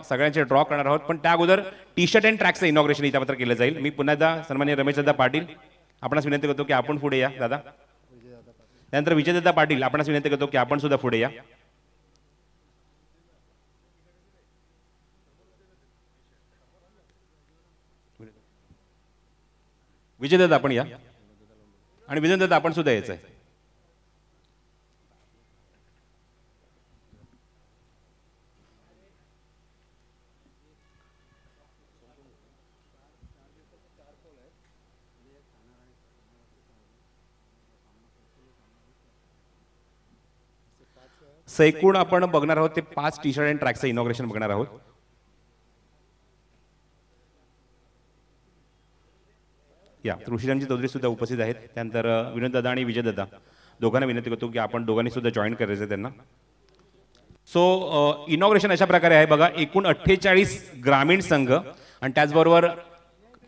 सगळ्यांचे ड्रॉ करणार आहोत, पण त्या अगोदर टी शर्ट अँड ट्रॅकचं इनॉग्रेशन इथं मात्र केलं जाईल. मी पुन्हा एकदा सन्माननीय रमेशदादा पाटील आपणास विनंती करतो की आपण पुढे या दादा. त्यानंतर विजयदादा पाटील आपणास विनंती करतो की आपण सुद्धा पुढे या. विजयदादा आपण या आणि विजयदादा आपण सुद्धा यायचं आहे. एकूण आपण बघणार आहोत ते 5 टी शर्ट अँड ट्रॅकचं इनॉग्रेशन बघणार आहोत. या ऋषीरामजी चौधरी सुद्धा उपस्थित आहेत. त्यानंतर विनोद दादा आणि विजय दादा दोघांना विनंती करतो की आपण दोघांनी सुद्धा जॉईन करायचं त्यांना. सो इनॉग्रेशन अशा प्रकारे आहे बघा. एकूण 48 ग्रामीण संघ आणि त्याचबरोबर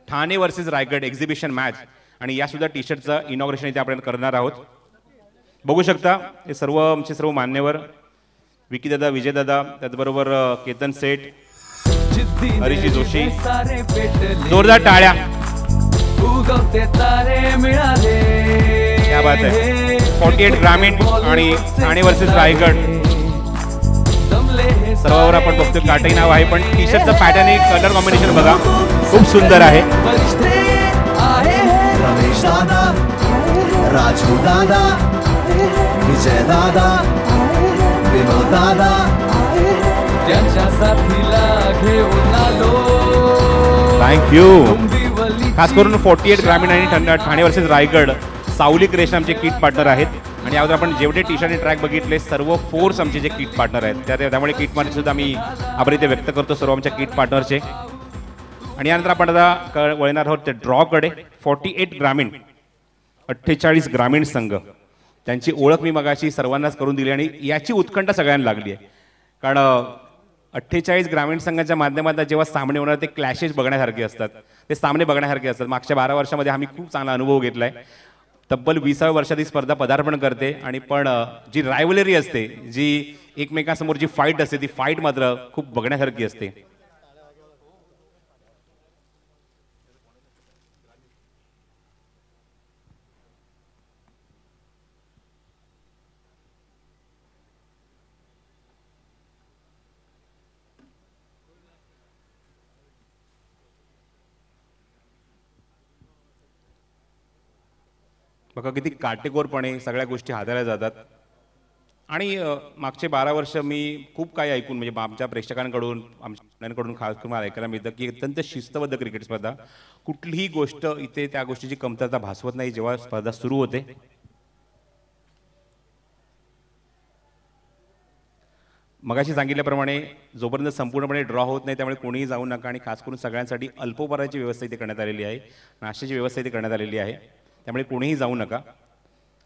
Thane versus Raigad exhibition match आणि या सुद्धा टी शर्टचं इनॉग्रेशन इथे आपण करणार आहोत. बघू शकता हे सर्व आमचे सर्व मान्यवर विकी दादा, विजय दादा, त्याचबरोबर केतन सेठ, हरीशी जोशी. जोरदार टाळ्या. क्या बात आहे. 48 ग्रामीण आणि ठाणे वर्सेस रायगड सर्वांवर आपण बघतोय. काटई नाव आहे पण टी शर्टचं पॅटर्न आणि कलर कॉम्बिनेशन बघा खूप सुंदर आहे. रमेश दादा, राजू दादा, विजय दादा, विनोद दादा, त्यांच्या साथीला घेऊन आलो. थँक्यू. खास करून 48 ग्रामीण आणि ठाणे वर्सेस रायगड सावली क्रेशन आमचे किट पार्टनर आहेत आणि यावर आपण जेवढे टी शर्ट आणि ट्रॅक बघितले सर्व फोर्स आमचे जे किट पार्टनर आहेत त्यामुळे किट मध्ये सुद्धा आम्ही आभार इथे व्यक्त करतो सर्व आमच्या किट पार्टनरचे. आणि यानंतर आपण आता वळणार आहोत त्या ड्रॉकडे. 48 ग्रामीण 48 ग्रामीण संघ त्यांची ओळख मी मगाशी सर्वांनाच करून दिली आणि याची उत्कंठा सगळ्यांना लागली आहे. कारण 48 ग्रामीण संघाच्या माध्यमातून जेव्हा सामने होणार ते क्लॅशेस बघण्यासारखे असतात, ते सामने बघण्यासारखे असतात. मागच्या 12 वर्षामध्ये आम्ही खूप चांगला अनुभव घेतला आहे. तब्बल 20व्या वर्षात ही स्पर्धा पदार्पण करते आणि पण जी रायव्हलरी असते, जी एकमेकांसमोर जी फाईट असते ती फाईट मात्र खूप बघण्यासारखी असते. बघा किती काटेकोरपणे सगळ्या गोष्टी हाताळल्या जातात. आणि मागचे 12 वर्ष मी खूप काही ऐकून म्हणजे आमच्या प्रेक्षकांकडून आमच्याकडून खास करून मला ऐकायला मिळतं की अत्यंत शिस्तबद्ध क्रिकेट स्पर्धा. कुठलीही गोष्ट इथे त्या गोष्टीची कमतरता भासवत नाही जेव्हा स्पर्धा सुरू होते. मगाशी सांगितल्याप्रमाणे जोपर्यंत संपूर्णपणे ड्रॉ होत नाही त्यामुळे कोणीही जाऊ नका. आणि खास करून सगळ्यांसाठी अल्पोपहाराची व्यवस्था इथे करण्यात आलेली आहे, नाश्त्याची व्यवस्था इथे करण्यात आलेली आहे, त्यामुळे कोणीही जाऊ नका.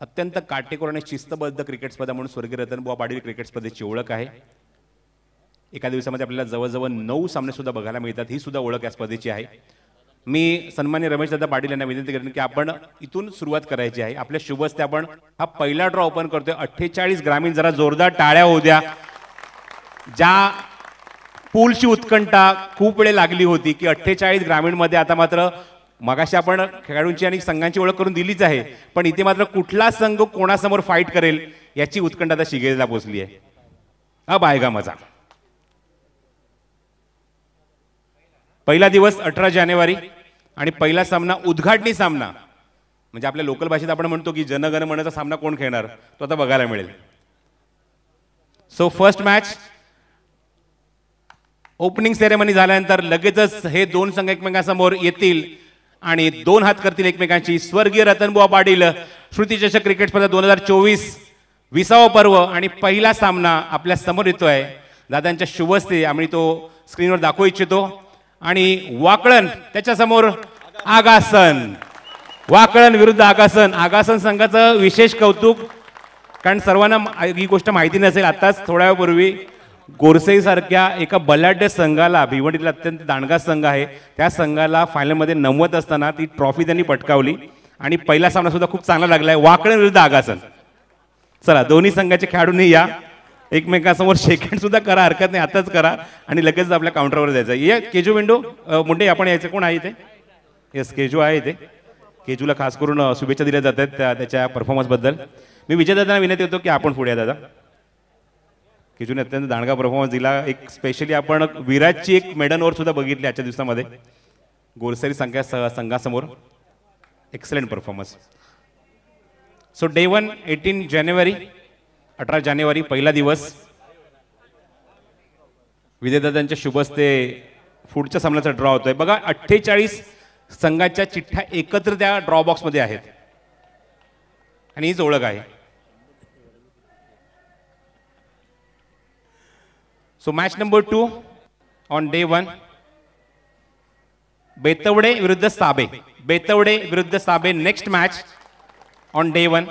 अत्यंत काटेकोर आणि शिस्तबद्ध क्रिकेट स्पर्धा म्हणून स्वर्गीय रतनबुवा पाटील क्रिकेट स्पर्धेची ओळख आहे. एका दिवसामध्ये आपल्याला जवळजवळ 9 सामने सुद्धा बघायला मिळतात, ही सुद्धा ओळख या स्पर्धेची आहे. मी सन्माननीय रमेशदादा पाटील यांना विनंती करेन की आपण इथून सुरुवात करायची आहे. आपल्या शुभ हस्ते आपण हा पहिला ड्रॉ ओपन करतोय. 48 ग्रामीण, जरा जोरदार टाळ्या होऊ द्या. ज्या पूलची उत्कंठा खूप वेळ लागली होती की 48 ग्रामीण मध्ये आता मात्र मगाशी आपण खेळाडूंची आणि संघांची ओळख करून दिलीच आहे, पण इथे मात्र कुठला संघ कोणासमोर फाईट करेल याची उत्कंठा आता शिगेला पोहोचली आहे. अब आएगा मजा. पहिला दिवस 18 जानेवारी आणि पहिला सामना उद्घाटनी सामना म्हणजे आपल्या लोकल भाषेत आपण म्हणतो की जनगण मनचा सामना कोण खेळणार तो आता बघायला मिळेल. So first match opening ceremony झाल्यानंतर लगेचच हे दोन संघ एकमेकांसमोर येतील आणि 2 हात करतील एकमेकांची. स्वर्गीय रतनबुवा पाटील श्रुतीचषक क्रिकेट स्पर्धा 2024 20वा पर्व आणि पहिला सामना आपल्या समोर येतोय. दादांच्या शुभ हस्ते आम्ही तो स्क्रीनवर दाखवू इच्छितो. आणि वाकळण त्याच्या समोर आगासन. वाकळण विरुद्ध आगासन. आगासन संघाचं विशेष कौतुक, कारण सर्वांना ही गोष्ट माहिती नसेल, आताच थोड्या वेळापूर्वी गोरसे सारख्या एका बलाढ्य संघाला, भिवंडीतला अत्यंत दांडगा संघ आहे, त्या संघाला फायनलमध्ये 90 असताना ती ट्रॉफी त्यांनी पटकावली. आणि पहिला सामना सुद्धा खूप चांगला लागलाय. वाकळण विरुद्ध आगासन. चला दोन्ही संघाचे खेळाडूंनी या एकमेकांसमोर शेकहँड सुद्धा करा, हरकत नाही, आताच करा आणि लगेच आपल्या काउंटरवर जायचं. ये केजू विंडो मुंडे आपण यायचं, कोण आहे इथे? येस, केजू आहे इथे. केजूला खास करून शुभेच्छा दिल्या जातात त्याच्या परफॉर्मन्सबद्दल. मी विजयदादांना विनंती होतो की आपण पुढे या दादा. केजूने अत्यंत दांडगा परफॉर्मन्स दिला. एक स्पेशली आपण विराटची एक मेडन ओव्हर सुद्धा बघितली आजच्या दिवसामध्ये गोलसरी संघासमोर. Excellent performance. सो डे 1 18 जानेवारी 18 जानेवारी पहिला दिवस. विजयदादांच्या शुभ हस्ते पुढच्या सामन्याचा ड्रॉ होतोय. बघा 48 संघाच्या चिठ्ठ्या एकत्र त्या ड्रॉ बॉक्समध्ये आहेत आणि हीच ओळख आहे. So match number 2 on day 1 बेतवडे विरुद्ध साबे. बेतवडे विरुद्ध साबे नेक्स्ट मॅच ऑन डे 1.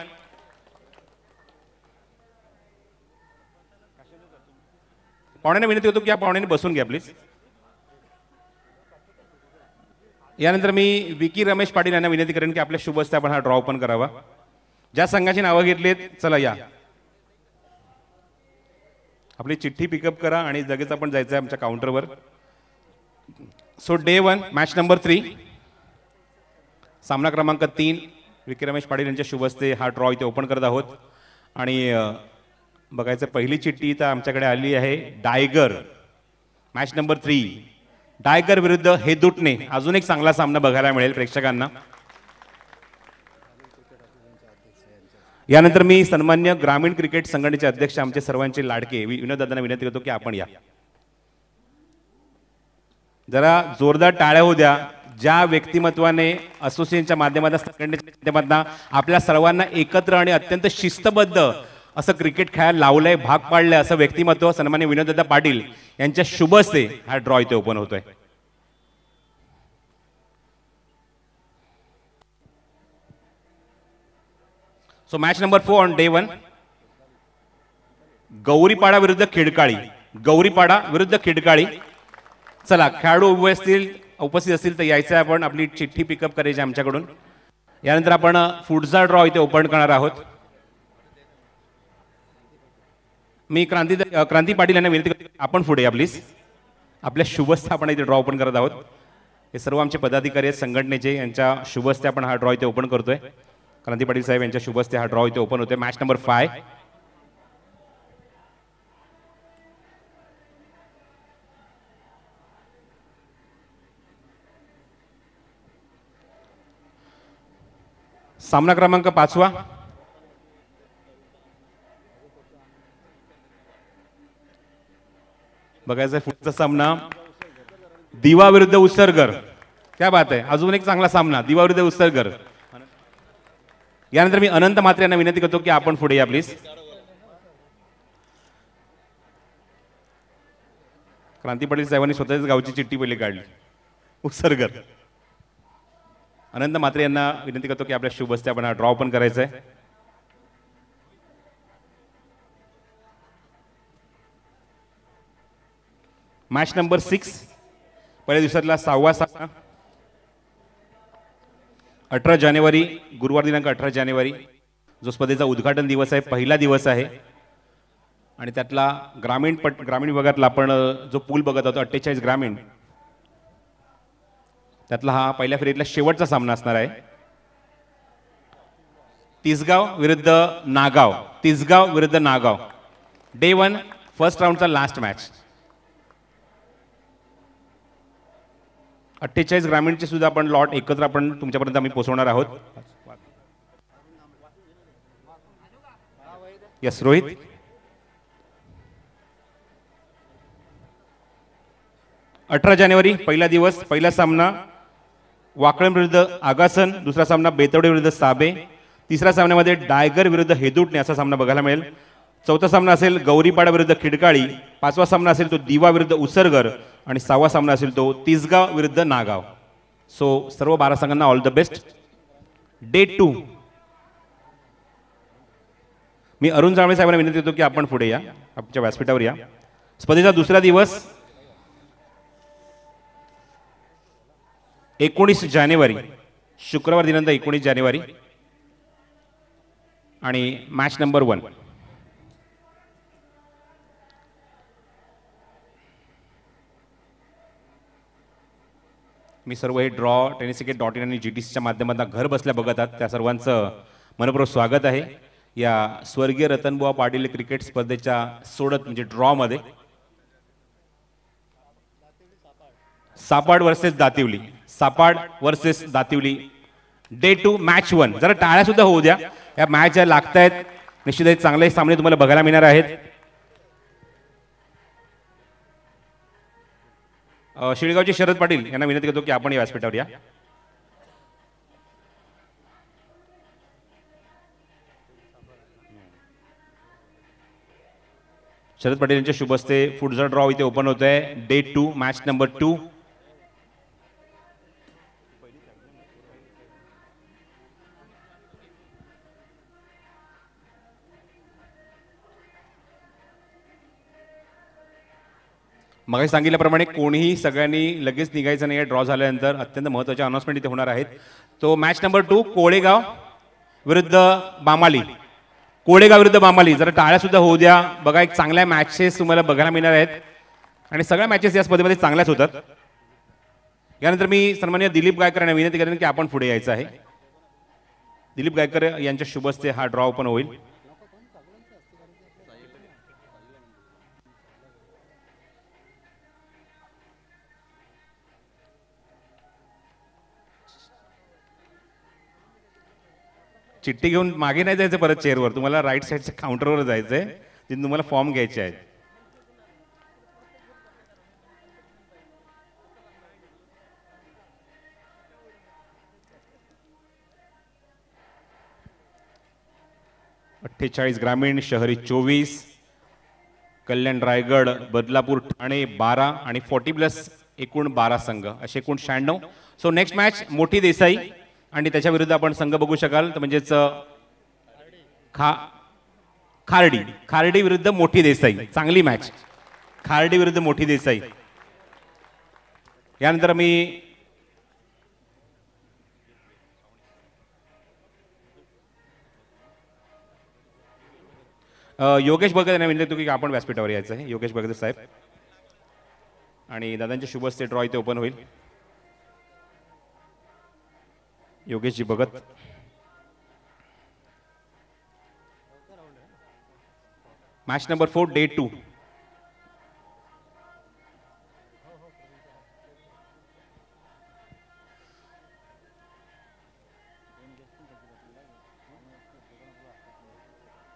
पाहुण्यांना विनंती होतो की या पाहुण्यांनी बसून घ्या प्लीज. यानंतर मी विकी रमेश पाटील यांना विनंती करेन की आपल्या शुभ हस्ते आपण हा ड्रॉ ओपन करावा. ज्या संघाची नावं घेतलीत चला या, आपली चिठ्ठी पिकअप करा आणि लगेच आपण जायचं आहे आमच्या काउंटरवर. सो डे 1 मॅच नंबर 3 सामना क्रमांक 3 विकी रमेश पाटील यांच्या शुभ हस्ते हा ड्रॉ इथे ओपन करत आहोत. आणि बघायचं पहिली चिठ्ठी इथं आमच्याकडे आली आहे डायगर. मॅच नंबर 3 डायगर विरुद्ध हेदुटणे. अजून एक चांगला सामना बघायला मिळेल प्रेक्षकांना. यानंतर मी सन्मान्य ग्रामीण क्रिकेट संघटनेचे अध्यक्ष आमचे सर्वांचे लाडके विनोददादांना विनंती करतो की आपण या. जरा जोरदार टाळ्या होऊ द्या. ज्या व्यक्तिमत्वाने असोसिएशनच्या माध्यमातून संघटनेच्या माध्यमातून आपल्या सर्वांना एकत्र आणि अत्यंत शिस्तबद्ध असं क्रिकेट खेळायला लावलंय, भाग पाडलंय, असं व्यक्तिमत्व सन्मान्य विनोददादा पाटील यांच्या शुभ हस्ते हा ड्रॉ इथे ओपन होतोय. So match number 4 on day 1 गौरीपाडा विरुद्ध खिडकाळी. गौरीपाडा विरुद्ध खिडकाळी. चला खेळाडू उपस्थित असतील तर यायचं आहे, आपण आपली चिठ्ठी पिकअप करायची आमच्याकडून. यानंतर आपण पुढचा ड्रॉ इथे ओपन करणार आहोत. मी क्रांती पाटील यांना विनंती करतो आपण पुढे या प्लीज. आपल्या शुभ हस्ते आपण इथे ड्रॉ ओपन करत आहोत. हे सर्व आमचे पदाधिकारी आहेत संघटनेचे, यांच्या शुभ हस्ते आपण हा ड्रॉ इथे ओपन करतोय. क्रांती पाटील साहेब यांच्या शुभ हस्ते हा ड्रॉ इथे ओपन होतोय. मॅच नंबर 5 सामना क्रमांक 5. बघायचा पुढचा सामना दिवा विरुद्ध उसरगर. क्या बात आहे, अजून एक चांगला सामना दिवा विरुद्ध उसरगर. यानंतर मी अनंत म्हात्रे यांना विनंती करतो की आपण पुढे या प्लीज. क्रांती पाटील साहेबांनी स्वतःच गावची चिठ्ठी पहिली काढली. उसरगर. अनंत म्हात्रे यांना विनंती करतो की आपल्या शुभ हस्ते आपण हा ड्रॉ ओपन करायचा आहे. मॅच नंबर 6 पहिल्या दिवसातला 6वा सामना 18 जानेवारी गुरुवार दिनांक 18 जानेवारी जो स्पर्धेचा उद्घाटन दिवस आहे, पहिला दिवस आहे आणि त्यातला ग्रामीण विभागातला आपण जो पूल बघत होतो 48 ग्रामीण, त्यातला हा पहिल्या फेरीतला शेवटचा सामना असणार आहे. तिसगाव विरुद्ध नागाव. तिसगाव विरुद्ध नागाव. डे 1 फर्स्ट राऊंडचा लास्ट मॅच. 48 ग्रामीणचे सुद्धा आपण लॉट एकत्र आपण तुमच्यापर्यंत आम्ही पोहोचवणार आहोत. यस रोहित. अठरा जानेवारी पहिला दिवस, पहिला सामना वाकळण विरुद्ध आगासन, दुसरा सामना बेतवडे विरुद्ध साबे, तिसऱ्या सामन्यामध्ये डायगर विरुद्ध हेदुटणे असा सामना बघायला मिळेल. चौथा सामना असेल गौरीपाडा विरुद्ध खिडकाळी, पाचवा सामना असेल तो दिवा विरुद्ध उसरगर आणि सहावा सामना असेल तो तिसगाव विरुद्ध नागाव. सो सर्व 12 संघांना ऑल द बेस्ट. डे 2 मी अरुण जांभळे साहेबांना विनंती करतो की आपण पुढे या, आमच्या व्यासपीठावर या. स्पर्धेचा दुसरा दिवस 19 जानेवारी शुक्रवार दिनांक 19 जानेवारी आणि मॅच नंबर 1. मी सर्व हे टेनिसिकेट.in आणि GTCच्या माध्यमातून घर बसल्या बघत आहात त्या सर्वांचं मनपूर्वक स्वागत आहे या स्वर्गीय रतनबुवा पाटील क्रिकेट स्पर्धेच्या सोडत म्हणजे ड्रॉमध्ये. सापाड वर्सेस दातिवली, सापाड वर्सेस दातिवली डे 2 मॅच 1. जरा टाळ्या सुद्धा होऊ द्या, या मॅच ज्या लागतायत निश्चितच चांगले सामने तुम्हाला बघायला मिळणार आहेत. शिळगावचे शरद पाटील यांना विनंती करतो की आपण या व्यासपीठावर या. शरद पाटील यांच्या शुभ हस्ते पुढचा ड्रॉ इथे ओपन होत आहे. Day 2 match number 2. मग सांगितल्याप्रमाणे कोणीही सगळ्यांनी लगेच निघायचं नाही. ड्रॉ झाल्यानंतर अत्यंत महत्त्वाचे अनाउन्समेंट इथे होणार आहेत. तो मॅच नंबर 2 कोळेगाव विरुद्ध बामाली. कोळेगाव विरुद्ध बामाली. जरा टाळ्या सुद्धा होऊ द्या. बघा एक चांगल्या मॅचेस तुम्हाला बघायला मिळणार आहेत आणि सगळ्या मॅचेस या स्पर्धेमध्ये चांगल्याच होतात. यानंतर मी सन्माननीय दिलीप गायकर यांना विनंती करेन की आपण पुढे यायचं आहे. दिलीप गायकर यांच्या शुभ हस्ते हा ड्रॉ ओपन होईल. चिठ्ठी घेऊन मागे नाही जायचं परत चेअरवर, तुम्हाला राईट साईडच्या काउंटरवर जायचंय तिथे तुम्हाला फॉर्म घ्यायचे आहेत. अठ्ठेचाळीस ग्रामीण, शहरी 24, कल्याण रायगड बदलापूर ठाणे 12 आणि 40+ एकूण 12 संघ असे एकूण 96. सो नेक्स्ट मॅच मोठी देसाई आणि त्याच्या विरुद्ध आपण संघ बघू शकाल तर म्हणजेच खार्डी विरुद्ध मोठी देसाई. चांगली मॅच, खार्डी विरुद्ध मोठी देसाई. यानंतर मी योगेश भगत यांना विनंती की आपण व्यासपीठावर यायचं आहे. योगेश भगत साहेब आणि दादांच्या शुभ हस्ते ड्रॉ इथे ओपन होईल. Yogeshji Bhagat. Match number 4 day 2.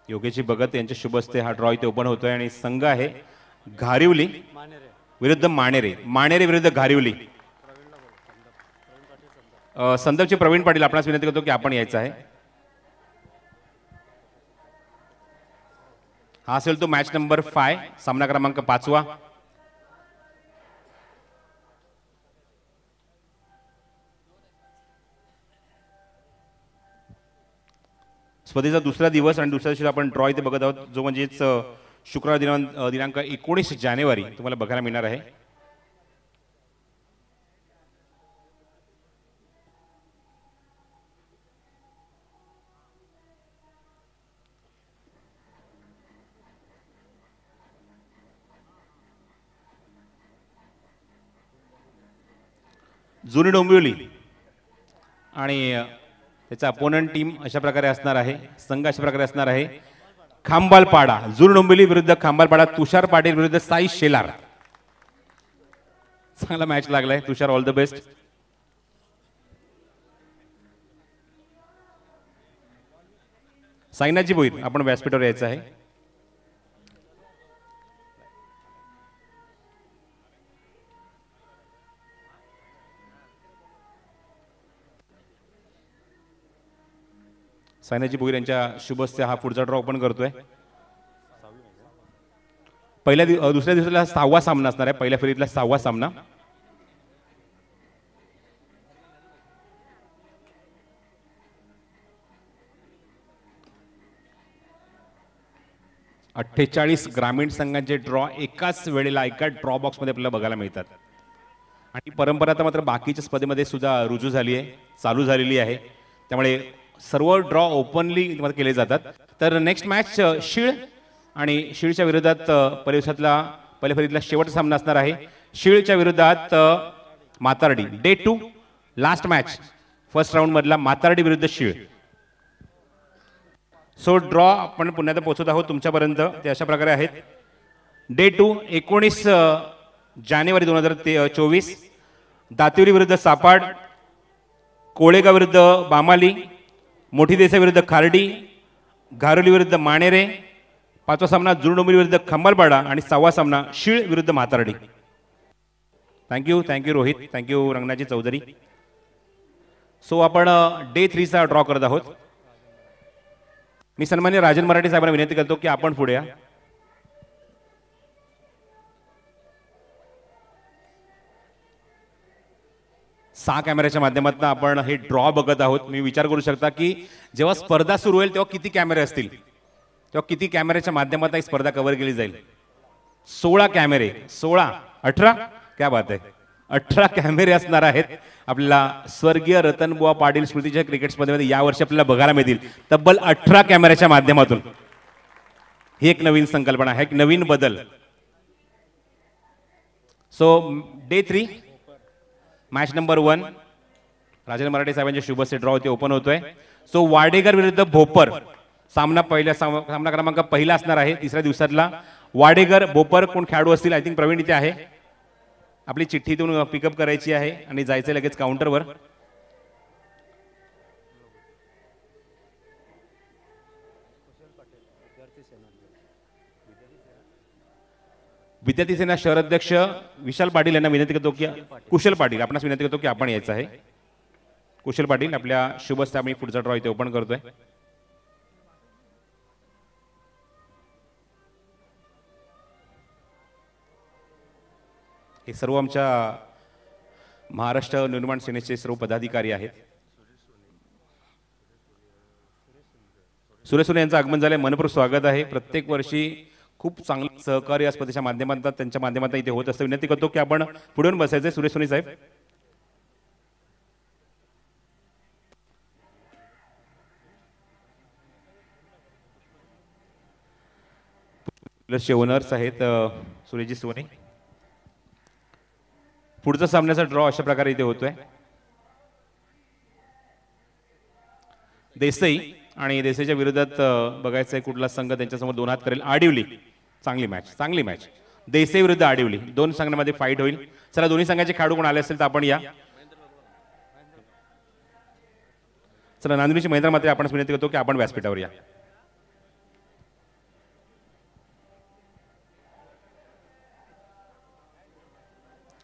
Yogeshji Bhagat यांच्या शुभ हस्ते हा ड्रॉ इथे ओपन होतोय आणि संघ आहे घारिवली विरुद्ध माणेरे. माणेरे विरुद्ध घारिवली. संदर्भचे प्रवीण पाटील आपणास विनंती करतो की आपण यायचं आहे. हा असेल तो मॅच नंबर 5 सामना क्रमांक 5वा. स्पर्धेचा दुसरा दिवस आणि दुसऱ्या दिवशी आपण ड्रॉ इथे बघत आहोत जो म्हणजेच शुक्रवार दिनांक 19 जानेवारी तुम्हाला बघायला मिळणार आहे. जुनी डोंबिवली आणि त्याचा अपोनंट टीम अशा प्रकारे असणार आहे. संघ अशा प्रकारे असणार आहे. खांबालपाडा, जुनी डोंबिवली विरुद्ध खांबालपाडा. तुषार पाटील विरुद्ध साई शेलार. चांगला मॅच लागलाय. तुषार ऑल द बेस्ट. साईनाथजी भोईर आपण व्यासपीठावर यायचं आहे. सायनाजी भोईर यांच्या शुभ हस्ते हा पुढचा ड्रॉ ओपन करतोय. दुसऱ्या दिवसाला 6वा सामना असणार आहे. पहिल्या फेरीतला 6वा सामना. अठ्ठेचाळीस ग्रामीण संघांचे ड्रॉ एकाच वेळेला एका ड्रॉ बॉक्स मध्ये आपल्याला बघायला मिळतात आणि परंपरा आता मात्र बाकीच्या स्पर्धेमध्ये सुद्धा रुजू झाली आहे, चालू झालेली आहे. त्यामुळे सर्व ड्रॉ ओपनली केले जातात. तर नेक्स्ट मॅच शीळ आणि शीळच्या विरोधात पहिल्या फेरीतला शेवटचा सामना असणार आहे. शीळच्या विरोधात Matardi. Day 2 last match first round मधला मातार्डी विरुद्ध शीळ. सो ड्रॉ आपण पुन्हा एकदा पोहोचत आहोत तुमच्यापर्यंत. ते अशा प्रकारे आहेत. डे 2 19 जानेवारी 2024 दातिवरी विरुद्ध सापाड, कोळेगाव विरुद्ध बामाली, मोठी देसाई विरुद्ध खार्डी, घारोली विरुद्ध माणेरे, 5वा सामना जुळडोंबिवली विरुद्ध खंबालपाडा आणि 6वा सामना शीळ विरुद्ध Mhatardi. Thank you Rohit, thank you Ranganaji Chaudhari. So आपण डे 3 चा ड्रॉ करत आहोत. मी सन्मान्य राजन मराठे साहेबांना विनंती करतो की आपण पुढे या. सहा कॅमेऱ्याच्या माध्यमातून आपण हे ड्रॉ बघत आहोत. मी विचार करू शकता की जेव्हा स्पर्धा सुरू होईल तेव्हा किती कॅमेरे असतील, तेव्हा किती कॅमेऱ्याच्या माध्यमातून ही स्पर्धा कव्हर केली जाईल. 16 कॅमेरे, 16 18 क्या बात आहे, 18 कॅमेरे असणार आहेत. आपल्याला स्वर्गीय रतनबुवा पाटील स्मृतीच्या क्रिकेट स्पर्धेमध्ये यावर्षी आपल्याला बघायला मिळतील तब्बल 18 कॅमेऱ्याच्या माध्यमातून. ही एक नवीन संकल्पना आहे, एक नवीन बदल. So day 3 match number 1 Rajan Marathe साहेबांच्या शुभ से ड्रॉ ते ओपन होतोय. सो वाडेकर विरुद्ध भोपर सामना सामना क्रमांक पहिला असणार आहे तिसऱ्या दिवसातला. वाडेकर भोपर कोण खेळाडू असतील, आय थिंक प्रवीण इथे आहे. आपली चिठ्ठीतून पिकअप करायची आहे आणि जायचं लगेच काउंटरवर. विद्यार्थी सेना शहर अध्यक्ष विशाल पाटील यांना विनंती करतो की कुशल पाटील आपणास विनंती करतो की आपण यायचं आहे. कुशल पाटील आपल्या शुभ हस्ते आम्ही पुढचा ड्रॉ इथे ओपन करतोय. हे सर्व आमच्या महाराष्ट्र निर्माण सेनेचे सर्व पदाधिकारी आहेत. सुरेश सोने यांचं आगमन झालंय, मनपूर्वक स्वागत आहे. प्रत्येक वर्षी खूप चांगलं सहकार्य या स्पर्धेच्या माध्यमातून त्यांच्या माध्यमातून इथे होत असतं. विनंती करतो की आपण पुढे येऊन बसायचंय. सुरेश सोने साहेब. ओनर्स आहेत सुरेशजी सोने. पुढचा सामन्याचा ड्रॉ अशा प्रकारे इथे होतोय. देसाई आणि देसाईच्या विरोधात बघायचंय कुठला संघ त्यांच्यासमोर 2 हात करेल. आडिवली, चांगली मॅच. देसाई विरुद्ध आडिवली 2 संघांमध्ये फाईट होईल. चला दोन्ही संघाचे खेळाडू कोण आले असेल तर आपण या. चला नांदुरीची महेंद्र मात्रे आपण विनंती करतो की आपण व्यासपीठावर या.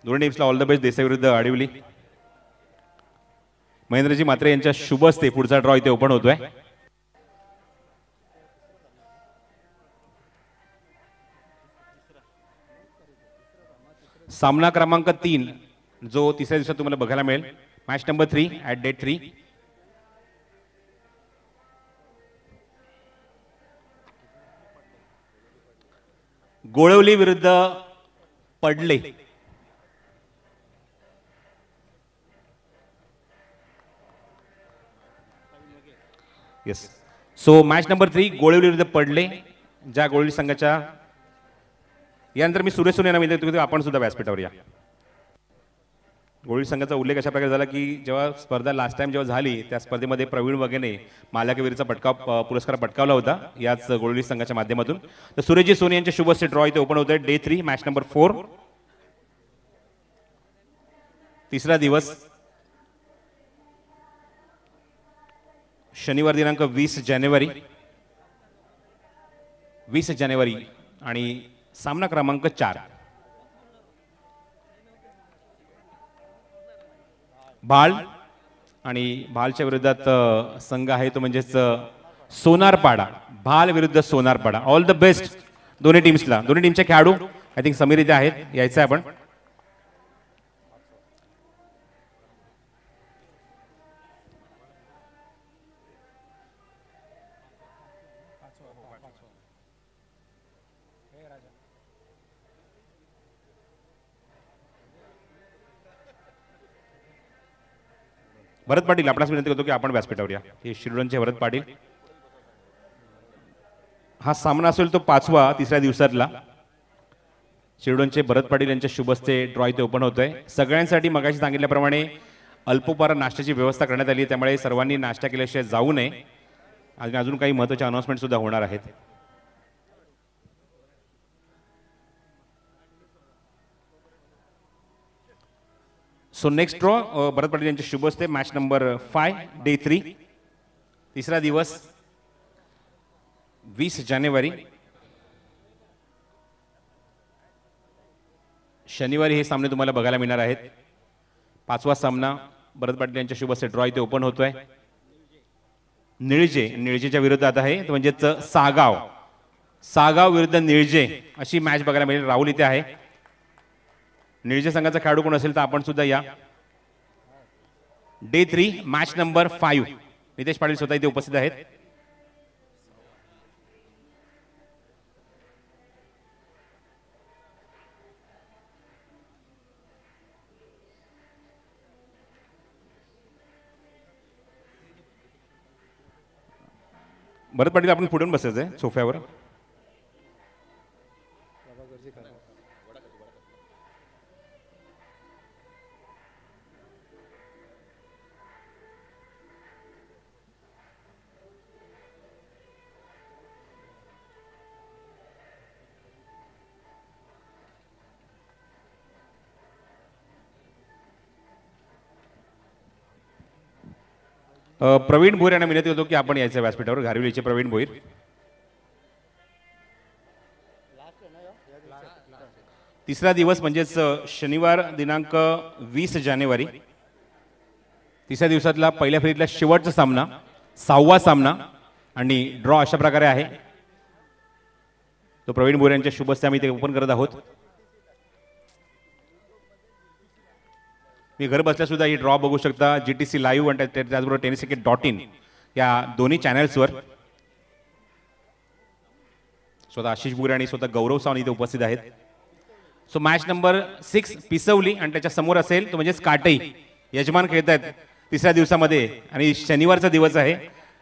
दोन्ही टीम्सला ऑल द बेस्ट. देसाई विरुद्ध आडिवली. महेंद्रजी मात्रे यांच्या शुभ हस्ते पुढचा ड्रॉ इथे ओपन होतोय. सामना क्रमांक 3 जो तिसऱ्या दिवसात तुम्हाला बघायला मिळेल. Match number 3 at day 3. Golavali विरुद्ध पडले. Yes. So match number 3 Golavali विरुद्ध पडले. ज्या गोळवली संघाच्या यानंतर मी सुरेश सोने यांना विनंती करतो आपण सुद्धा व्यासपीठावर या. गोळवली संघाचा उल्लेख अशा प्रकारे झाला की जेव्हा स्पर्धा लास्ट टाइम जेव्हा झाली त्या स्पर्धेमध्ये प्रवीण वगेने मालाकवीरचा पुरस्कार पटकावला होता याच गोळवली संघाच्या माध्यमातून. तर सुरेशजी सोने यांच्या शुभ हस्ते ड्रॉ इथे ओपन होतोय. Day 3 match number 4. तिसरा दिवस शनिवार दिनांक 20 जानेवारी आणि सामना क्रमांक 4. भाल आणि भालच्या विरोधात संघ आहे तो म्हणजेच सोनारपाडा. भाल विरुद्ध सोनारपाडा. ऑल द बेस्ट दोन्ही टीम्सला. दोन्ही टीमचे खेळाडू आय थिंक समीर इथे आहेत, यायचं आहे आपण. भरत पाटील आपणास विनंती करतो की आपण व्यासपीठावर या. हे शिरोडचे भरत पाटील. हा सामना असेल तो 5वा तिसऱ्या दिवसातला. शिरडोनचे भरत पाटील यांच्या शुभ हस्ते ड्रॉ इथे ओपन होतोय. सगळ्यांसाठी मगाशी सांगितल्याप्रमाणे अल्पोपहार नाश्त्याची व्यवस्था करण्यात आली, त्यामुळे सर्वांनी नाश्ता केल्याशिवाय जाऊ नये. आणि अजून काही महत्त्वाचे अनाउन्समेंट सुद्धा होणार आहेत. सो नेक्स्ट ड्रॉ भरत पाटील यांचे शुभ हस्ते मॅच नंबर 5 डे 3, तिसरा दिवस 20 जानेवारी शनिवारी हे सामने तुम्हाला बघायला मिळणार आहेत. 5वा सामना भरत पाटील यांच्या शुभ हस्ते ड्रॉ इथे ओपन होतोय. निळजेच्या विरोधात आहे, म्हणजेच सागाव विरुद्ध निळजे अशी मॅच बघायला मिळेल. राहुल इथे आहे. निळजे संघाचा खेळाडू कोण असेल तर आपण सुद्धा या. Day 3 match number 5 Nitesh Patil स्वतः इथे उपस्थित आहेत. भरत पाटील आपण पुढून बसायचंय सोफ्यावर. प्रवीण भोईर यांना विनंती होतो की आपण यायचं व्यासपीठावर. घारविलीचे प्रवीण भोईर. तिसरा दिवस म्हणजेच शनिवार दिनांक 20 जानेवारी, तिसऱ्या दिवसातला पहिल्या फेरीतला शेवटचा सामना, 6वा सामना आणि ड्रॉ अशा प्रकारे आहे. तो प्रवीण भोईर यांच्या शुभ हस्ते आम्ही ते ओपन करत आहोत. मी घर बसल्या सुद्धा ही ड्रॉ बघू शकता GTC लाईव्ह आणि त्याचबरोबर tenniscricket.in या दोन्ही चॅनल्सवर. स्वतः आशिष बुरे आणि स्वतः गौरव सावंत इथे उपस्थित आहेत. सो मॅच नंबर 6 पिसवली आणि त्याच्या समोर असेल तो म्हणजेच काटई यजमान खेळत आहेत तिसऱ्या दिवसामध्ये आणि शनिवारचा दिवस आहे.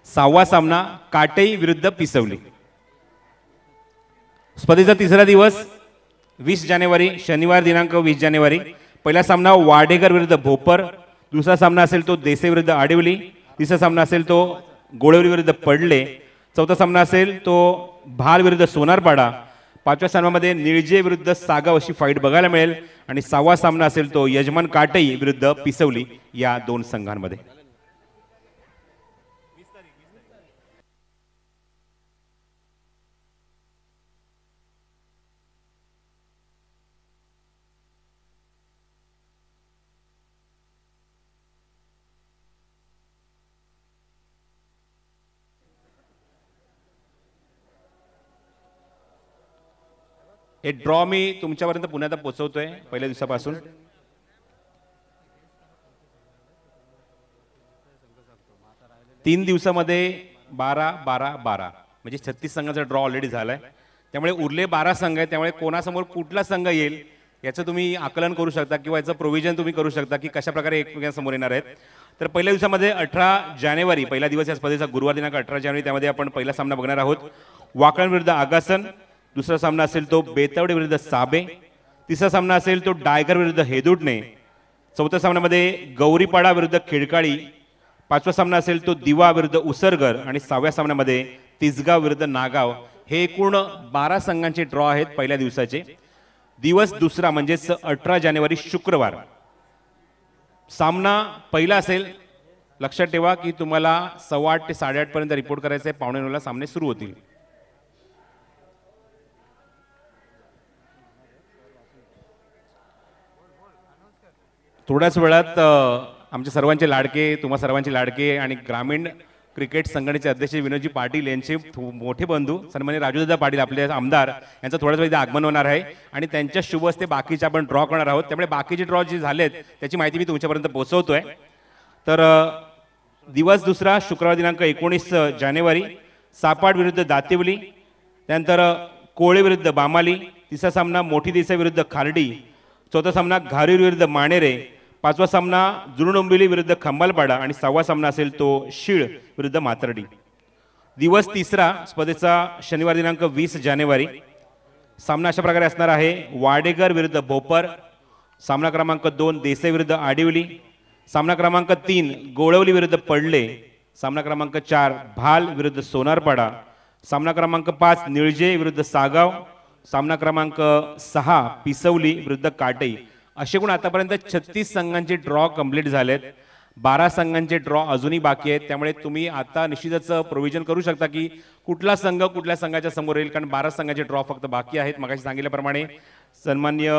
6वा सामना काटई विरुद्ध पिसवली. स्पर्धेचा तिसरा दिवस 20 जानेवारी शनिवार दिनांक 20 जानेवारी. पहिला सामना वाडेकर विरुद्ध भोपर, दुसरा सामना असेल तो देसाई विरुद्ध आडिवली, तिसरा सामना असेल तो गोळवली विरुद्ध पडले, चौथा सामना असेल तो भाल विरुद्ध सोनारपाडा, 5व्या सामन्यामध्ये निळजे विरुद्ध सागाव अशी फाईट बघायला मिळेल आणि 6वा सामना असेल तो यजमान काटई विरुद्ध पिसवली या दोन संघांमध्ये. हे ड्रॉ मी तुमच्यापर्यंत पुन्हा पोहोचवतोय पहिल्या दिवसापासून. तीन दिवसामध्ये 12-12-12 म्हणजे 36 संघाचा ड्रॉ ऑलरेडी झालाय. त्यामुळे उरले 12 संघ आहेत. त्यामुळे कोणासमोर कुठला संघ येईल याचं तुम्ही आकलन करू शकता किंवा याचं प्रोव्हिजन तुम्ही करू शकता की कशा प्रकारे एकमेकांसमोर येणार आहेत. तर पहिल्या दिवसामध्ये 18 जानेवारी पहिला दिवस या स्पर्धेचा गुरुवार दिनांक 18 जानेवारी, त्यामध्ये आपण पहिला सामना बघणार आहोत वाकण विरुद्ध आगासन, दुसरा सामना असेल तो बेतवडे विरुद्ध साबे, तिसरा सामना असेल तो डायगर विरुद्ध हेदुडणे, चौथ्या सामन्यामध्ये गौरीपाडा विरुद्ध खिडकाळी, 5वा सामना असेल तो दिवा विरुद्ध उसरगर आणि 6व्या सामन्यामध्ये तिसगाव विरुद्ध नागाव. हे एकूण 12 संघांचे ड्रॉ आहेत पहिल्या दिवसाचे. दिवस दुसरा म्हणजेच 18 जानेवारी शुक्रवार सामना पहिला असेल. लक्षात ठेवा की तुम्हाला 8:15 ते 8:30 पर्यंत रिपोर्ट करायचा आहे. 9:45 ला सामने सुरू होतील. थोड्याच वेळात आमच्या सर्वांचे लाडके, तुम्हा सर्वांचे लाडके आणि ग्रामीण क्रिकेट संघटनेचे अध्यक्ष विनोदजी पाटील यांचे मोठे बंधू सन्माननीय राजूदादा पाटील आपले आमदार यांचं थोड्याच वेळात आगमन होणार आहे आणि त्यांच्या शुभ हस्ते बाकीचे आपण ड्रॉ करणार आहोत. त्यामुळे बाकीचे ड्रॉ जे झालेत त्याची माहिती मी तुमच्यापर्यंत पोहोचवतोय. तर दिवस दुसरा शुक्रवार दिनांक 19 जानेवारी सापाड विरुद्ध दातिवली, त्यानंतर कोळे विरुद्ध बामाली, तिसरा सामना मोठी देसाई विरुद्ध खार्डी, चौथा सामना घारीर विरुद्ध माणेरे, 5वा सामना जुनुडोंबिवली विरुद्ध खंबालपाडा आणि 6वा सामना असेल तो शीळ विरुद्ध मातर्डी. दिवस तिसरा स्पर्धेचा शनिवार दिनांक 20 जानेवारी सामना अशा प्रकारे असणार आहे. वाडेकर विरुद्ध भोपर. सामना क्रमांक 2 देसाई विरुद्ध आडिवली. सामना क्रमांक 3 गोळवली विरुद्ध पडले. सामना क्रमांक 4 भाल विरुद्ध सोनारपाडा. सामना क्रमांक 5 निळजे विरुद्ध सागाव. सामना क्रमांक 6 पिसवली विरुद्ध काटई. असे गुण आतापर्यंत 36 संघांचे ड्रॉ कंप्लीट झालेत. 12 संघांचे ड्रॉ अजूनही बाकी आहेत. त्यामुळे तुम्ही आता निश्चितच प्रोव्हिजन करू शकता की कुठला संघ कुठल्या संघाच्या समोर येईल, कारण 12 संघांचे ड्रॉ फक्त बाकी आहेत. मगाशी सांगितल्याप्रमाणे सन्माननीय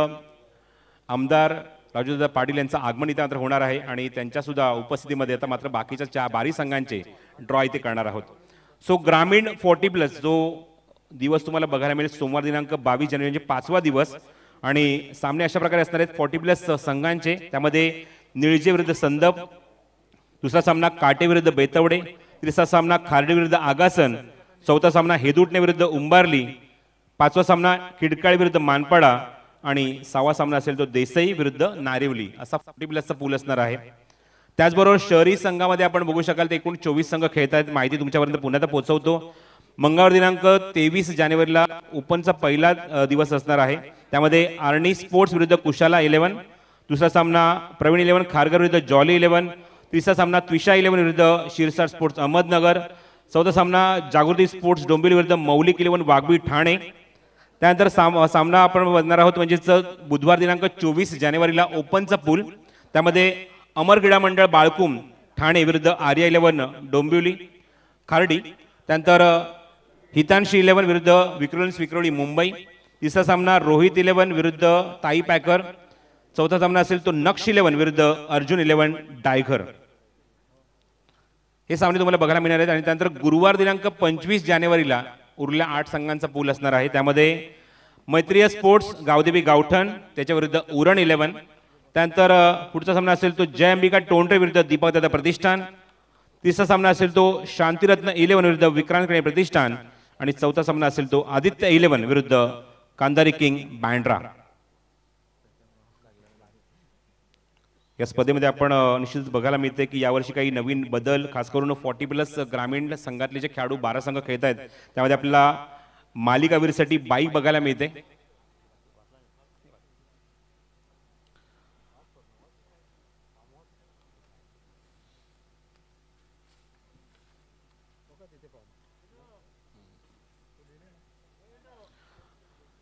आमदार राजूदादा पाटील यांचं आगमन इथे मात्र होणार आहे आणि त्यांच्या सुद्धा उपस्थितीमध्ये आता मात्र बाकीच्या 12 संघांचे ड्रॉ इथे करणार आहोत. सो ग्रामीण 40+ जो दिवस तुम्हाला बघायला मिळेल सोमवार दिनांक 22 जानेवारी म्हणजे 5वा दिवस आणि सामने अशा प्रकारे असणार आहेत 40+ संघांचे. त्यामध्ये निळजे विरुद्ध संदप. दुसरा सामना काटे विरुद्ध बेतवडे. तिसरा सामना खार्डे विरुद्ध आगासन. चौथा सामना हेदुटणे विरुद्ध उंबारली. 5वा सामना किडकाळी विरुद्ध मानपाडा आणि 6वा सामना असेल तो देसाई विरुद्ध नारिवली. असा 40+ पूल असणार आहे. त्याचबरोबर शहरी संघामध्ये आपण बघू शकाल तर एकूण 24 संघ खेळत आहेत. माहिती तुमच्यापर्यंत पुन्हा पोहोचवतो. मंगळवार दिनांक 23 जानेवारीला ओपनचा पहिला दिवस असणार आहे. त्यामध्ये आर्णी स्पोर्ट्स विरुद्ध कुशाला 11. दुसरा सामना प्रवीण 11 खारघर विरुद्ध जॉली 11. तिसरा सामना त्विषा 11 विरुद्ध शिरसाट स्पोर्ट्स अहमदनगर. चौथा सामना जागृती स्पोर्ट्स डोंबिवली विरुद्ध मौलिक 11 वाघबी ठाणे. त्यानंतर सामना आपण बघणार आहोत म्हणजेच बुधवार दिनांक 24 जानेवारीला ओपनचा पूल. त्यामध्ये अमर क्रीडा मंडळ बाळकुम ठाणे विरुद्ध आर्या 11 डोंबिवली खार्डी. त्यानंतर हितांशी 11 विरुद्ध विक्रोलिन्स विक्रोळी मुंबई. तिसरा सामना रोहित 11 विरुद्ध ताई पॅकर. चौथा सामना असेल तो नक्ष 11 विरुद्ध अर्जुन 11 डायघर. हे सामने तुम्हाला बघायला मिळणार आहेत. आणि त्यानंतर गुरुवार दिनांक 25 जानेवारीला उरलेल्या 8 संघांचा पूल असणार आहे. त्यामध्ये मैत्रीय स्पोर्ट्स गावदेवी गावठण त्याच्या विरुद्ध उरण 11. त्यानंतर पुढचा सामना असेल तो जय अंबिका टोंडरे विरुद्ध दीपक दादा प्रतिष्ठान. तिसरा सामना असेल तो शांतिरत्न 11 विरुद्ध विक्रांत कणे प्रतिष्ठान. आणि चौथा सामना असेल तो आदित्य 11 विरुद्ध कांदारी किंग बँड्रा. या स्पर्धेमध्ये आपण निश्चित बघायला मिळते की यावर्षी काही नवीन बदल, खास करून 40+ ग्रामीण संघातले जे खेळाडू 12 संघ खेळत आहेत त्यामध्ये आपल्याला मालिकावीरसाठी बाईक बघायला मिळते.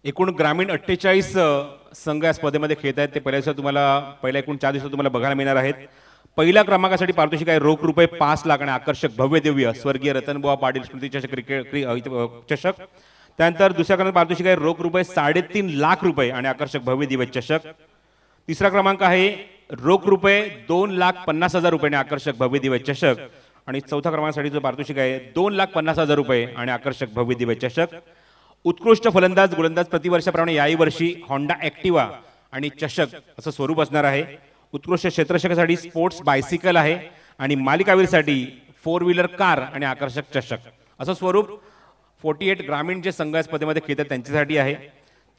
एकूण ग्रामीण 48 संघ या स्पर्धेमध्ये खेळत आहेत. ते पहिल्या एकूण 4 दिवसात तुम्हाला बघायला मिळणार आहेत. पहिल्या क्रमांकासाठी पारितोषिक आहे रोख रुपये 5 लाख आणि आकर्षक भव्य दिव्य स्वर्गीय रतनबुवा पाटील स्मृती चषक क्रिकेट चषक. त्यानंतर दुसऱ्या क्रमांकावर पारितोषिक आहे रोख रुपये 3.5 लाख रुपये आणि आकर्षक भव्य दिव्य चषक. तिसरा क्रमांक आहे रोख रुपये 2,50,000 रुपये आणि आकर्षक भव्य दिव्य चषक. आणि चौथ्या क्रमांकासाठी जो पारितोषिक आहे 2,50,000 रुपये आणि आकर्षक भव्य दिव्य चषक. उत्कृष्ट फलंदाज गोलंदाज प्रतिवर्षाप्रमाणे याही वर्षी होंडा ॲक्टिवा आणि चषक असं स्वरूप असणार आहे. उत्कृष्ट क्षेत्ररक्षकासाठी स्पोर्ट्स बायसिकल आहे आणि मालिकावीरसाठी 4 व्हीलर कार आणि आकर्षक चषक असं स्वरूप 48 ग्रामीण जे संघ या स्पर्धेमध्ये खेळतात त्यांच्यासाठी आहे.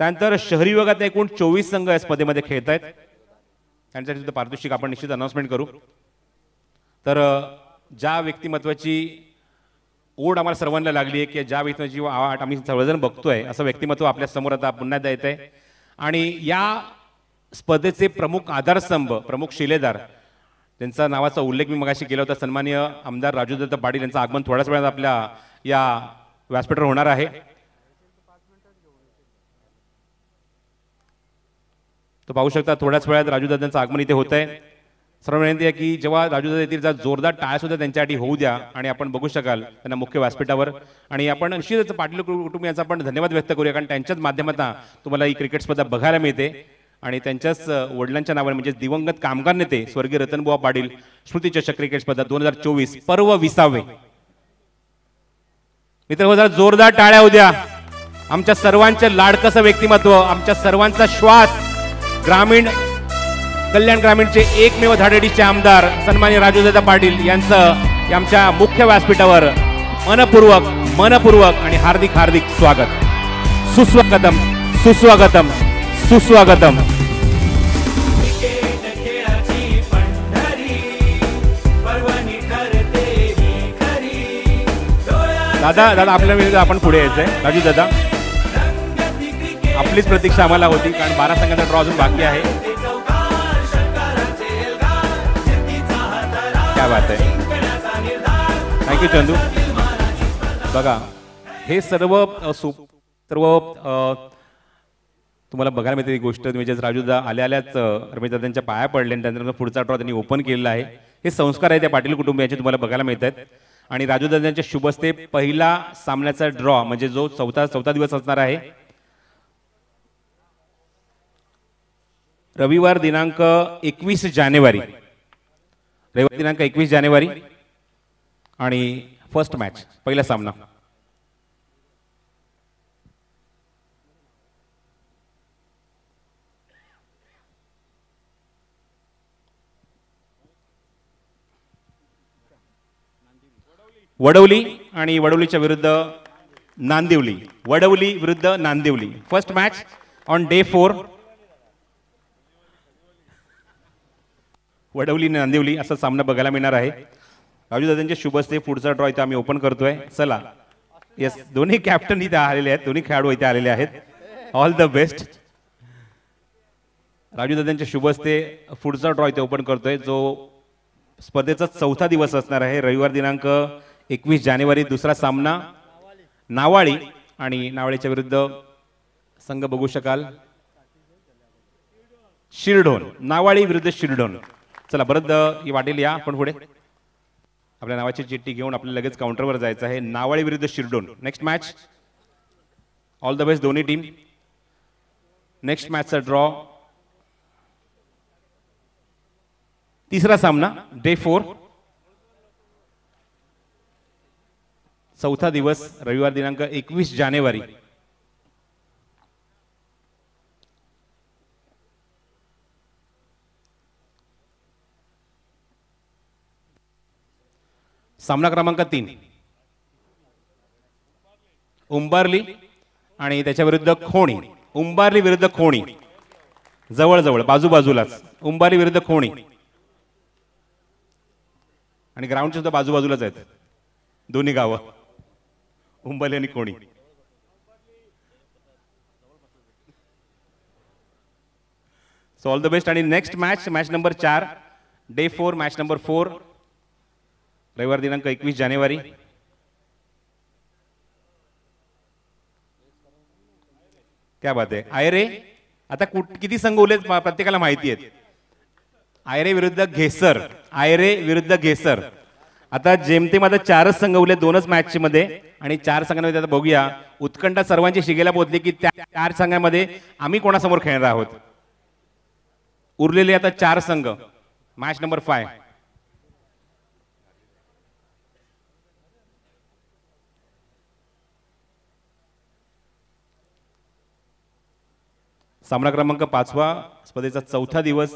त्यानंतर शहरी विभागात एकूण 24 संघ या स्पर्धेमध्ये खेळत आहेत. त्यांच्यासाठी सुद्धा पारितोषिक आपण निश्चित अनाउन्समेंट करू. तर ज्या व्यक्तिमत्वाची ओढ आम्हाला सर्वांना लागली आहे की ज्या व्यक्तिमत्वाची वाट आम्ही सर्वजण बघतोय असं व्यक्तिमत्व आपल्या समोर आता पुन्हा द्यायचं आहे. आणि या स्पर्धेचे प्रमुख आधारस्तंभ, प्रमुख शिलेदार, त्यांचा नावाचा उल्लेख मी मगाशी केला होता. सन्माननीय आमदार राजूदादा पाटील यांचं आगमन थोड्याच वेळात आपल्या या व्यासपीठावर होणार आहे. तो पाहू शकता थोड्याच वेळात राजूदादांचं आगमन इथे होत आहे. सर्व विनंती आहे की जेव्हा राजूदादा येतील जा जोरदार टाळ्या सुद्धा त्यांच्यासाठी होऊ द्या आणि आपण बघू शकाल त्यांना मुख्य व्यासपीठावर. आणि आपण निश्चितच पाटील कुटुंबियांचा आपण धन्यवाद व्यक्त करूया, कारण त्यांच्याच माध्यमातून तुम्हाला ही क्रिकेट स्पर्धा बघायला मिळते. आणि त्यांच्याच वडिलांच्या नावाने म्हणजे दिवंगत कामगार नेते स्वर्गीय रतनबुवा पाटील स्मृती चषक क्रिकेट स्पर्धा 2024 पर्व 20वे. मित्र जरा जोरदार टाळ्या होऊ द्या. आमच्या सर्वांचे लाडकसं व्यक्तिमत्व, आमच्या सर्वांचा श्वास, ग्रामीण कल्याण ग्रामीणचे एकमेव धाडेडीचे आमदार सन्माननीय राजूदादा पाटील यांचं आमच्या मुख्य व्यासपीठावर मनपूर्वक आणि हार्दिक हार्दिक स्वागत. सुस्वागतम सुस्वागतम सुस्वागतम. दादा आपल्या आपण पुढे यायचंय. राजू दादा आपलीच प्रतीक्षा आम्हाला होती, कारण 12 संघांचा ड्रॉ अजून बाकी आहे. क्या बात आहे. थँक्यू चंदू. बघा हे सर्व तुम्हाला बघायला मिळते. ही गोष्ट म्हणजे राजूदा आल्याच रमेशदादांच्या पाया पडले आणि त्यानंतर पुढचा ड्रॉ त्यांनी ओपन केलेला आहे. हे संस्कार आहे त्या पाटील कुटुंबियांचे तुम्हाला बघायला मिळत आहेत. आणि राजूदादांच्या शुभ हस्ते पहिला सामन्याचा ड्रॉ म्हणजे जो चौथा दिवस असणार आहे, रविवार दिनांक 21 जानेवारी, रविवार दिनांक 21 जानेवारी आणि फर्स्ट मॅच पहिला सामना. वडवली आणि वडवलीच्या विरुद्ध नांदिवली. वडवली विरुद्ध Nandivali first match on day 4. Vadavali Nandivali असा सामना बघायला मिळणार आहे. राजू दादांच्या शुभ हस्ते पुढचा ड्रॉ इथे आम्ही ओपन करतोय. चला येस, दोन्ही कॅप्टन इथे आलेले आहेत, दोन्ही खेळाडू इथे आलेले आहेत. All the best. राजू दादांच्या शुभ हस्ते पुढचा ड्रॉ इथे ओपन करतोय, जो स्पर्धेचा चौथा दिवस असणार आहे. रविवार दिनांक 21 जानेवारी. दुसरा सामना नावाळी आणि नावाळीच्या विरुद्ध संघ बघू शकाल शिरढोण. नावाळी विरुद्ध शिरढोण. चला बरं ही वाटेल या आपण पुढे. आपल्या नावाची चिठ्ठी घेऊन आपल्याला लगेच काउंटरवर जायचं आहे. नावाळी विरुद्ध Shirdhon next match. All the best दोन्ही टीम. नेक्स्ट मॅचचा ड्रॉ तिसरा सामना डे 4. चौथा दिवस रविवार दिनांक 21 जानेवारी. सामना क्रमांक 3 उंबारली आणि त्याच्या विरुद्ध खोणी. उंबारली विरुद्ध खोणी, जवळ बाजूलाच. उंबारली विरुद्ध खोणी आणि ग्राउंड सुद्धा बाजूलाच आहेत दोन्ही गावं, उंबारली आणि Khoni. So all the best. आणि next match number 4 day 4 match number 4 रविवार दिनांक 21 जानेवारी. क्या बात आहे. आयरे आता किती संघ उरलेत प्रत्येकाला माहिती आहेत. आयरे विरुद्ध घेसर. आयरे विरुद्ध घेसर. आता जेमतेम आता 4च संघ उरले 2च मॅच मध्ये आणि 4 संघांमध्ये आता बघूया. उत्कंठा सर्वांची शिगेला पोहोचली की त्या 4 संघांमध्ये आम्ही कोणासमोर खेळणार आहोत. उरलेले आता 4 संघ. Match number 5. सामना क्रमांक 5वा स्पर्धेचा चौथा दिवस.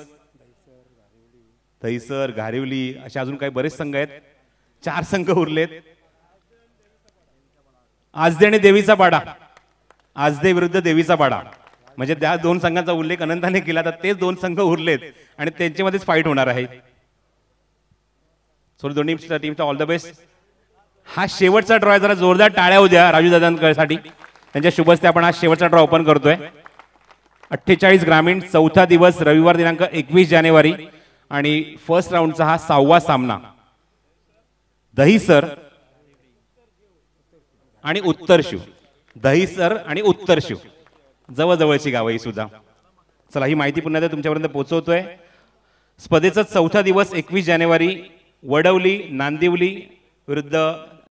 दहिसर, घारिवली असे अजून काही बरेच संघ आहेत. 4 संघ उरलेत. आजदे आणि देवीचा पाडा. आजदे विरुद्ध देवीचा पाडा म्हणजे त्या 2 संघांचा उल्लेख अनंताने केला तर तेच 2 संघ उरलेत आणि त्यांच्यामध्येच फाईट होणार आहे. सो दोन्ही टीमचा ऑल द बेस्ट. हा शेवटचा ड्रॉ. जरा जोरदार टाळ्या उद्या राजू दादांसाठी. त्यांच्या शुभ हस्ते आपण हा शेवटचा ड्रॉ ओपन करतोय. 48 ग्रामीण चौथा दिवस रविवार दिनांक 21 जानेवारी आणि फर्स्ट राऊंडचा हा 6वा सामना. दहिसर आणि उत्तर शिव. दहिसर आणि उत्तर शिव जवळची गावं ही सुद्धा. चला ही माहिती पुन्हा तुमच्यापर्यंत पोहोचवतोय. स्पर्धेचा चौथा दिवस 21 जानेवारी. वडवली नांदिवली विरुद्ध